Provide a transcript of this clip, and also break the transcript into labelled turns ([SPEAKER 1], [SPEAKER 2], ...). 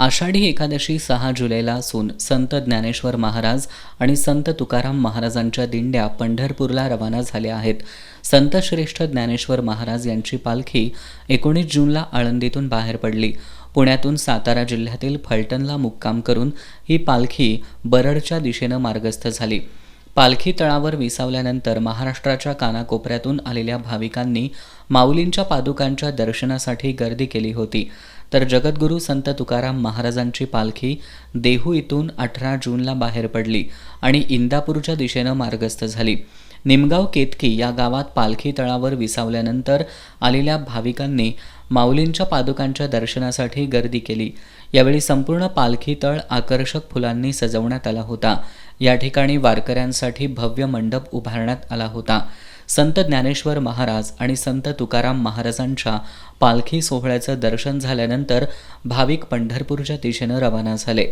[SPEAKER 1] आषाढी एकादशी 6 जुलैला असून संत ज्ञानेश्वर महाराज आणि संत तुकाराम महाराजांच्या दिंड्या पंढरपूरला रवाना झाल्या आहेत. संत श्रेष्ठ ज्ञानेश्वर महाराज यांची पालखी 19 जूनला आळंदीतून बाहेर पडली. पुण्यातून सातारा जिल्ह्यातील फलटणला मुक्काम करून ही पालखी बरडच्या दिशेनं मार्गस्थ झाली. पालखी तळावर विसावल्यानंतर महाराष्ट्राच्या कानाकोपऱ्यातून आलेल्या भाविकांनी माऊलींच्या पादुकांच्या दर्शनासाठी गर्दी केली होती. तर जगद्गुरू संत तुकाराम महाराजांची पालखी देहू इथून 18 जूनला बाहेर पडली आणि इंदापूरच्या दिशेनं मार्गस्थ झाली. निमगाव केतकी या गावात पालखी तळावर विसावल्यानंतर आलेल्या भाविकांनी माऊलींच्या पादुकांच्या दर्शनासाठी गर्दी केली. यावेळी संपूर्ण पालखी तळ आकर्षक फुलांनी सजवण्यात आला होता. या ठिकाणी वारकऱ्यांसाठी भव्य मंडप उभारण्यात आला होता. संत ज्ञानेश्वर महाराज आणि संत तुकाराम महाराजांच्या पालखी सोहळ्याचं दर्शन झाल्यानंतर भाविक पंढरपूरच्या दिशेनं रवाना झाले.